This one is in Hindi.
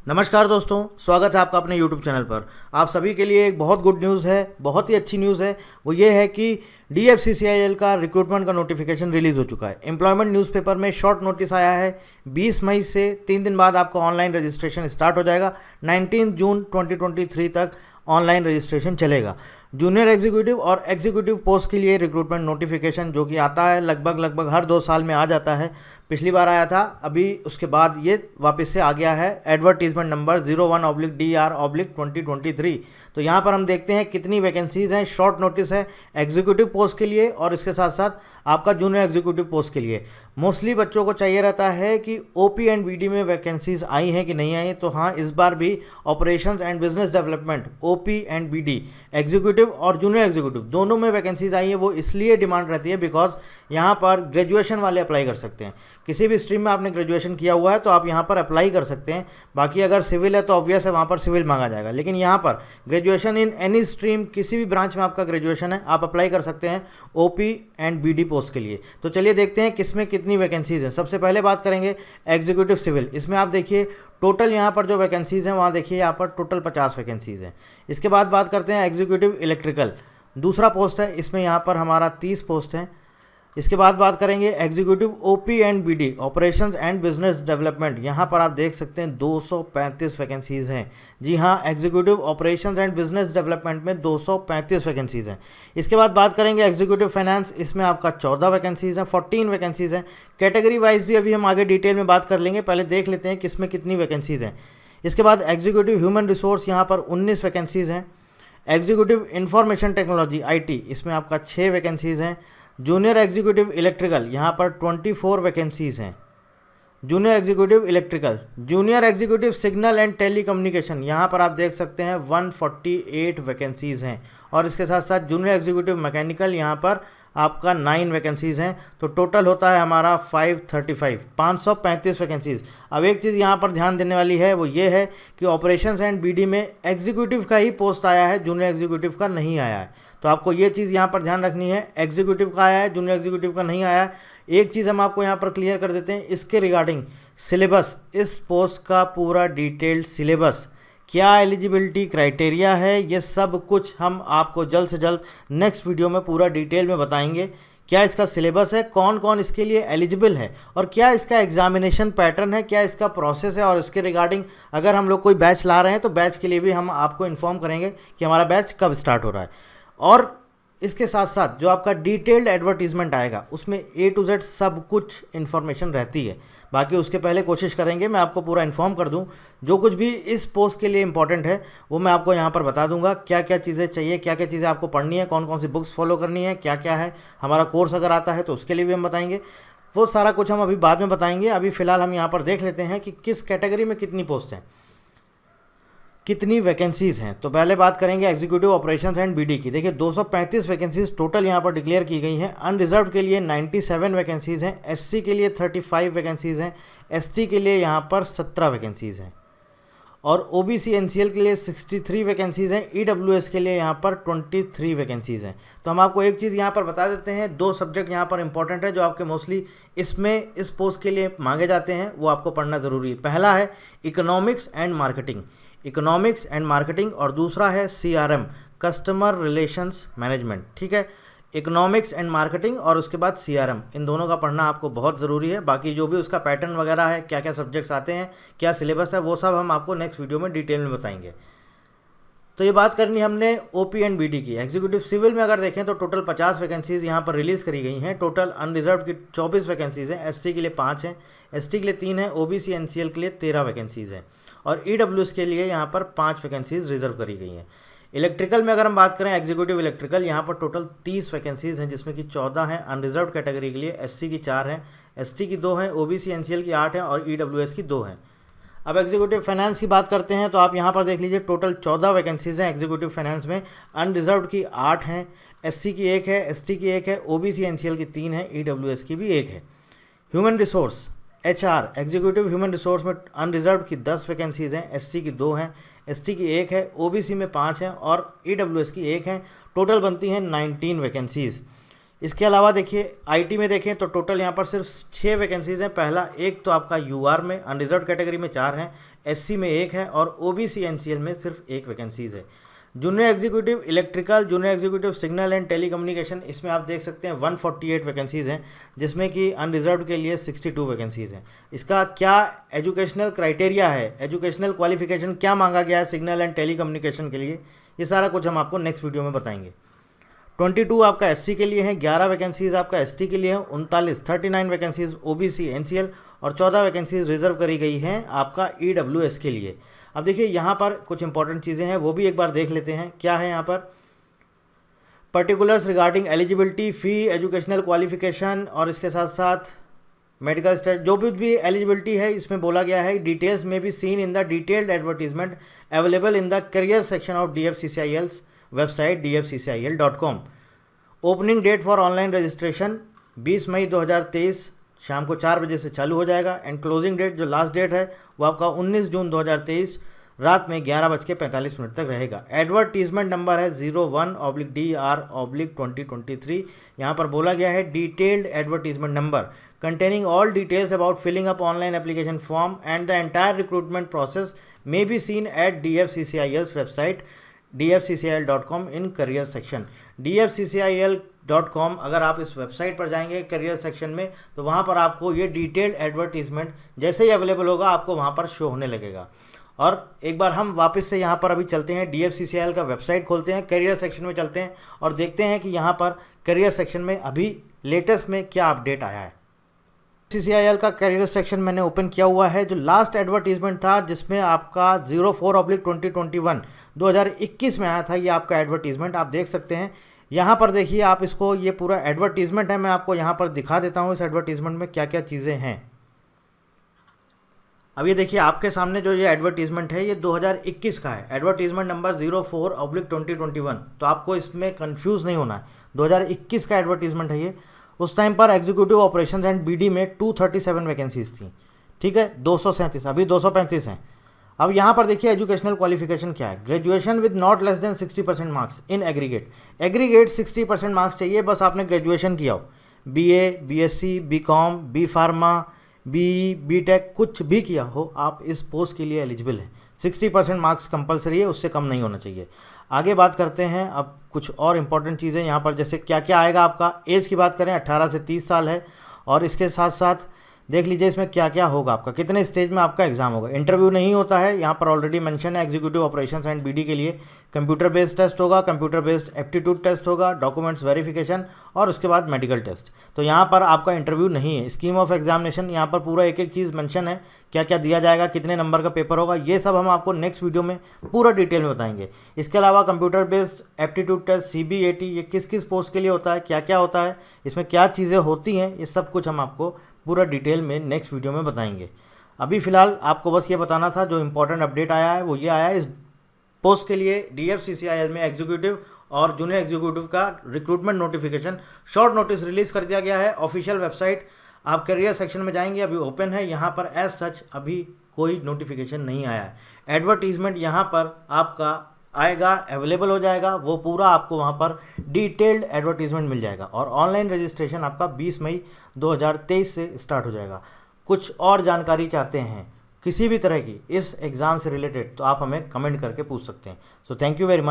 नमस्कार दोस्तों, स्वागत है आपका अपने YouTube चैनल पर। आप सभी के लिए एक बहुत गुड न्यूज़ है, बहुत ही अच्छी न्यूज़ है। वो ये है कि DFCCIL का रिक्रूटमेंट का नोटिफिकेशन रिलीज़ हो चुका है। एम्प्लॉयमेंट न्यूज़पेपर में शॉर्ट नोटिस आया है। 20 मई से 3 दिन बाद आपका ऑनलाइन रजिस्ट्रेशन स्टार्ट हो जाएगा। 19 जून 2023 तक ऑनलाइन रजिस्ट्रेशन चलेगा। जूनियर एग्जीक्यूटिव और एग्जीक्यूटिव पोस्ट के लिए रिक्रूटमेंट नोटिफिकेशन जो कि आता है लगभग हर 2 साल में आ जाता है। पिछली बार आया था, अभी उसके बाद ये वापस से आ गया है। Advertisement number 01/DR/2023। तो यहाँ पर हम देखते हैं कितनी वैकेंसीज़ हैं। शॉर्ट नोटिस है एग्जीक्यूटिव पोस्ट के लिए और इसके साथ साथ आपका जूनियर एग्जीक्यूटिव पोस्ट के लिए। मोस्टली बच्चों को चाहिए रहता है कि OP एंड BD में वैकेंसीज़ आई हैं कि नहीं आई। तो हाँ, इस बार भी operations and business development OP and BD executive और जूनियर एग्जीक्यूटिव दोनों में वैकेंसीज आई है। वो इसलिए डिमांड रहती है बिकॉज यहाँ पर ग्रेजुएशन वाले अप्लाई कर सकते हैं। किसी भी स्ट्रीम में आपने ग्रेजुएशन किया हुआ है तो आप यहाँ पर अप्लाई कर सकते हैं। बाकी अगर सिविल है तो ऑब्वियस है वहाँ पर सिविल मांगा जाएगा, लेकिन यहाँ पर ग्रेजुएशन इन एनी स्ट्रीम, किसी भी ब्रांच में आपका ग्रेजुएशन है, आप अप्लाई कर सकते हैं OP एंड BD पोस्ट के लिए। तो चलिए देखते हैं किसमें कितनी वैकेंसीज हैं। सबसे पहले बात करेंगे एग्जीक्यूटिव सिविल। इसमें आप देखिए टोटल यहाँ पर जो वैकेंसीज़ हैं, वहाँ देखिए यहाँ पर टोटल 50 वैकेंसीज़ हैं। इसके बाद बात करते हैं एग्जीक्यूटिव इलेक्ट्रिकल, दूसरा पोस्ट है। इसमें यहाँ पर हमारा 30 पोस्ट हैं। इसके बाद बात करेंगे executive OP and BD operations and business development. यहाँ पर आप देख सकते हैं 235 वैकेंसीज़ हैं। जी हाँ, executive operations and business development में 235 वैकेंसीज़ हैं। इसके बाद बात करेंगे एग्जीक्यूटिव फाइनेंस। इसमें आपका 14 वैकेंसीज़ हैं, 14 वैकेंसीज़ हैं। कैटेगरी वाइज भी अभी हम आगे डिटेल में बात कर लेंगे, पहले देख लेते हैं किसमें कितनी वैकेंसीज़ हैं। इसके बाद एग्जीक्यूटिव ह्यूमन रिसोर्स, यहाँ पर 19 वैकेंसीज़ हैं। एग्जीक्यूटिव इंफॉर्मेशन टेक्नोलॉजी IT, इसमें आपका 6 वैकेंसीज़ हैं। जूनियर एग्जीक्यूटिव इलेक्ट्रिकल, यहाँ पर 24 वैकेंसीज़ हैं। Junior executive electrical, junior executive signal and telecommunication, यहाँ पर आप देख सकते हैं 148 वैकेंसीज़ हैं। और इसके साथ साथ जूनियर एग्जीक्यूटिव मैकेनिकल, यहाँ पर आपका 9 वैकेंसीज़ हैं। तो टोटल होता है हमारा 535 वैकेंसीज़। अब एक चीज़ यहाँ पर ध्यान देने वाली है, वो ये है कि ऑपरेशंस एंड BD में एग्जीक्यूटिव का ही पोस्ट आया है, जूनियर एग्जीक्यूटिव का नहीं आया है। तो आपको ये चीज़ यहाँ पर ध्यान रखनी है, एग्जीक्यूटिव का आया है, जूनियर एग्जीक्यूटिव का नहीं आया है। एक चीज़ हम आपको यहाँ पर क्लियर कर देते हैं इसके रिगार्डिंग सिलेबस, इस पोस्ट का पूरा डिटेल्ड सिलेबस, क्या एलिजिबिलिटी क्राइटेरिया है, ये सब कुछ हम आपको जल्द से जल्द नेक्स्ट वीडियो में पूरा डिटेल में बताएंगे। क्या इसका सिलेबस है, कौन कौन इसके लिए एलिजिबल है, और क्या इसका एग्जामिनेशन पैटर्न है, क्या इसका प्रोसेस है। और इसके रिगार्डिंग अगर हम लोग कोई बैच ला रहे हैं तो बैच के लिए भी हम आपको इन्फॉर्म करेंगे कि हमारा बैच कब स्टार्ट हो रहा है। और इसके साथ साथ जो आपका डिटेल्ड एडवर्टीजमेंट आएगा उसमें A to Z सब कुछ इन्फॉर्मेशन रहती है। बाकी उसके पहले कोशिश करेंगे मैं आपको पूरा इन्फॉर्म कर दूं, जो कुछ भी इस पोस्ट के लिए इंपॉर्टेंट है वो मैं आपको यहाँ पर बता दूंगा। क्या क्या चीज़ें चाहिए, क्या क्या चीज़ें आपको पढ़नी है, कौन कौन सी बुक्स फॉलो करनी है, क्या क्या है। हमारा कोर्स अगर आता है तो उसके लिए भी हम बताएंगे। वो सारा कुछ हम अभी बाद में बताएंगे। अभी फ़िलहाल हम यहाँ पर देख लेते हैं कि किस कैटेगरी में कितनी पोस्ट हैं, कितनी वैकेंसीज़ हैं। तो पहले बात करेंगे एग्जीक्यूटिव ऑपरेशंस एंड BD की। देखिए 235 वैकेंसीज़ टोटल यहाँ पर डिक्लेयर की गई हैं। अनरिजर्व के लिए 97 वैकेंसीज़ हैं। SC के लिए 35 वैकेंसीज़ हैं। ST के लिए यहाँ पर 17 वैकेंसीज़ हैं। और OBC NCL के लिए 63 वैकेंसीज़ हैं। EWS के लिए यहाँ पर 23 वैकेंसीज़ हैं। तो हम आपको एक चीज़ यहाँ पर बता देते हैं, 2 सब्जेक्ट यहाँ पर इंपॉर्टेंट है जो आपके मोस्टली इसमें इस पोस्ट के लिए मांगे जाते हैं, वो आपको पढ़ना ज़रूरी है। पहला है economics and marketing, economics and marketing, और दूसरा है CRM, कस्टमर रिलेशंस मैनेजमेंट। ठीक है, इकोनॉमिक्स एंड मार्केटिंग और उसके बाद CRM, इन दोनों का पढ़ना आपको बहुत ज़रूरी है। बाकी जो भी उसका पैटर्न वगैरह है, क्या क्या सब्जेक्ट्स आते हैं, क्या सिलेबस है, वो सब हम आपको नेक्स्ट वीडियो में डिटेल में बताएंगे। तो ये बात करनी हमने OP एंड BD की। एग्जीक्यूटिव सिविल में अगर देखें तो टोटल 50 वैकेंसीज़ यहाँ पर रिलीज़ करी गई हैं। टोटल अनरिजर्व की 24 वैकेंसीज़ हैं। SC के लिए 5 हैं, ST के लिए 3 हैं, OBC NCL के लिए 13 वैकेंसीज़ हैं। और EWS के लिए यहाँ पर 5 वैकेंसीज़ रिजर्व करी गई हैं। इलेक्ट्रिकल में अगर हम बात करें एग्जीक्यूटिव इलेक्ट्रिकल, यहाँ पर टोटल 30 वैकेंसीज़ हैं, जिसमें कि 14 हैं अनरिजर्व कैटेगरी के लिए, SC की 4 हैं, ST की 2 हैं, OBC NCL की 8 हैं और EWS की 2 हैं। अब एग्जीक्यूटिव फाइनेंस की बात करते हैं तो आप यहाँ पर देख लीजिए टोटल 14 वैकेंसीज़ हैं एग्जीक्यूटिव फाइनेंस में। अनरिजर्व की 8 हैं, SC की 1 है, ST की 1 है, OBC NCL की 3 है, EWS की भी 1 है। Human resource HR executive human resource में अनरिजर्व की 10 वैकेंसीज़ हैं, SC की 2 हैं, ST की 1 है, OBC में 5 हैं और EWS की 1 है। टोटल बनती हैं 19 वैकेंसीज़। इसके अलावा देखिए आईटी में देखें तो टोटल यहाँ पर सिर्फ 6 वैकेंसीज़ हैं। पहला एक तो आपका यूआर में अनरिजर्व कैटेगरी में 4 हैं, एससी में 1 है और ओबीसी एनसीएल में सिर्फ 1 वैकेंसीज़ है। Junior executive electrical, junior executive signal and telecommunication, इसमें आप देख सकते हैं 148 वैकेंसीज़ हैं, जिसमें कि अनरिजर्व के लिए 62 वैकेंसीज़ हैं। इसका क्या एजुकेशनल क्राइटेरिया है, एजुकेशनल क्वालिफिकेशन क्या मांगा गया है सिग्नल एंड टेलीकम्युनिकेशन के लिए, ये सारा कुछ हम आपको नेक्स्ट वीडियो में बताएंगे। 22 आपका एससी के लिए हैं, 11 वैकेंसीज़ आपका एसटी के लिए हैं, 39 वैकेंसीज़ ओबीसी एनसीएल और 14 वैकेंसीज़ रिजर्व करी गई हैं आपका ईडब्ल्यूएस के लिए। अब देखिए यहाँ पर कुछ इंपॉर्टेंट चीज़ें हैं, वो भी एक बार देख लेते हैं। क्या है यहाँ पर, पर्टिकुलर्स रिगार्डिंग एलिजिबिलिटी, फ़ी, एजुकेशनल क्वालिफिकेशन और इसके साथ साथ मेडिकल स्टेट, जो भी एलिजिबिलिटी है इसमें बोला गया है। डिटेल्स में be seen in the detailed advertisement available in the career section of DFCCIL's website dfccil.com। Opening date for online registration 20 मई 2023 शाम को 4 बजे से चालू हो जाएगा। एंड क्लोजिंग डेट जो लास्ट डेट है वो आपका 19 जून 2023 रात में 11:45 तक रहेगा। एडवर्टीजमेंट नंबर है 01/DR/2023। यहाँ पर बोला गया है detailed advertisement number containing all details about filling up online application form and the entire recruitment process may be seen at DFCCIL's website dfccil.com in career section। dfccil.com अगर आप इस वेबसाइट पर जाएंगे करियर सेक्शन में तो वहाँ पर आपको ये डिटेल्ड एडवर्टीजमेंट जैसे ही अवेलेबल होगा आपको वहाँ पर शो होने लगेगा। और एक बार हम वापस से यहाँ पर अभी चलते हैं, DFCCIL का वेबसाइट खोलते हैं, करियर सेक्शन में चलते हैं और देखते हैं कि यहाँ पर करियर सेक्शन में अभी लेटेस्ट में क्या अपडेट आया है। DFCCIL का करियर सेक्शन मैंने ओपन किया हुआ है। जो लास्ट एडवर्टीजमेंट था जिसमें आपका 04/2021 में आया था ये आपका एडवर्टीजमेंट, आप देख सकते हैं यहाँ पर। देखिए आप इसको, ये पूरा एडवर्टीजमेंट है, मैं आपको यहाँ पर दिखा देता हूँ इस एडवर्टीजमेंट में क्या क्या चीज़ें हैं। अब ये देखिए आपके सामने जो ये एडवर्टीजमेंट है ये 2021 का है, एडवर्टीजमेंट नंबर 04/2021। तो आपको इसमें कंफ्यूज नहीं होना है, 2021 का एडवर्टीजमेंट है ये। उस टाइम पर एग्जीक्यूटिव ऑपरेशंस एंड बीडी में 237 वैकेंसीज थी, ठीक है, 237, अभी 235 हैं। अब यहाँ पर देखिए एजुकेशनल क्वालिफिकेशन क्या है, graduation with not less than 60% marks in aggregate. Aggregate 60% marks चाहिए, बस आपने ग्रेजुएशन किया हो, BA, BSc, BCom, B pharma, BE, BTech कुछ भी किया हो, आप इस पोस्ट के लिए एलिजिबल हैं। 60% मार्क्स कंपलसरी है, उससे कम नहीं होना चाहिए। आगे बात करते हैं अब कुछ और इंपॉर्टेंट चीज़ें यहाँ पर, जैसे क्या क्या आएगा आपका। एज की बात करें 18 से 30 साल है और इसके साथ साथ देख लीजिए इसमें क्या क्या होगा आपका, कितने स्टेज में आपका एग्जाम होगा। इंटरव्यू नहीं होता है, यहाँ पर ऑलरेडी मेंशन है। एग्जीक्यूटिव ऑपरेशंस एंड बीडी के लिए कंप्यूटर बेस्ड टेस्ट होगा, कंप्यूटर बेस्ड एप्टीट्यूड टेस्ट होगा, डॉक्यूमेंट्स वेरिफिकेशन और उसके बाद मेडिकल टेस्ट। तो यहाँ पर आपका इंटरव्यू नहीं है। स्कीम ऑफ एग्जामिनेशन यहाँ पर पूरा एक एक चीज़ मेंशन है, क्या क्या दिया जाएगा, कितने नंबर का पेपर होगा, ये सब हम आपको नेक्स्ट वीडियो में पूरा डिटेल में बताएंगे। इसके अलावा computer based aptitude test CBAT ये किस किस पोस्ट के लिए होता है, क्या क्या होता है, इसमें क्या चीज़ें होती हैं, ये सब कुछ हम आपको पूरा डिटेल में नेक्स्ट वीडियो में बताएंगे। अभी फ़िलहाल आपको बस ये बताना था, जो इंपॉर्टेंट अपडेट आया है वो ये आया है, इस पोस्ट के लिए DFCCIL में एग्जीक्यूटिव और जूनियर एग्जीक्यूटिव का recruitment notification short notice release कर दिया गया है। ऑफिशियल वेबसाइट आप करियर सेक्शन में जाएंगे, अभी ओपन है। यहाँ पर एज सच अभी कोई नोटिफिकेशन नहीं आया है। एडवर्टीजमेंट यहाँ पर आपका आएगा, अवेलेबल हो जाएगा, वो पूरा आपको वहाँ पर डिटेल्ड एडवर्टीजमेंट मिल जाएगा। और ऑनलाइन रजिस्ट्रेशन आपका 20 मई 2023 से स्टार्ट हो जाएगा। कुछ और जानकारी चाहते हैं किसी भी तरह की इस एग्ज़ाम से रिलेटेड तो आप हमें कमेंट करके पूछ सकते हैं। So thank you very much.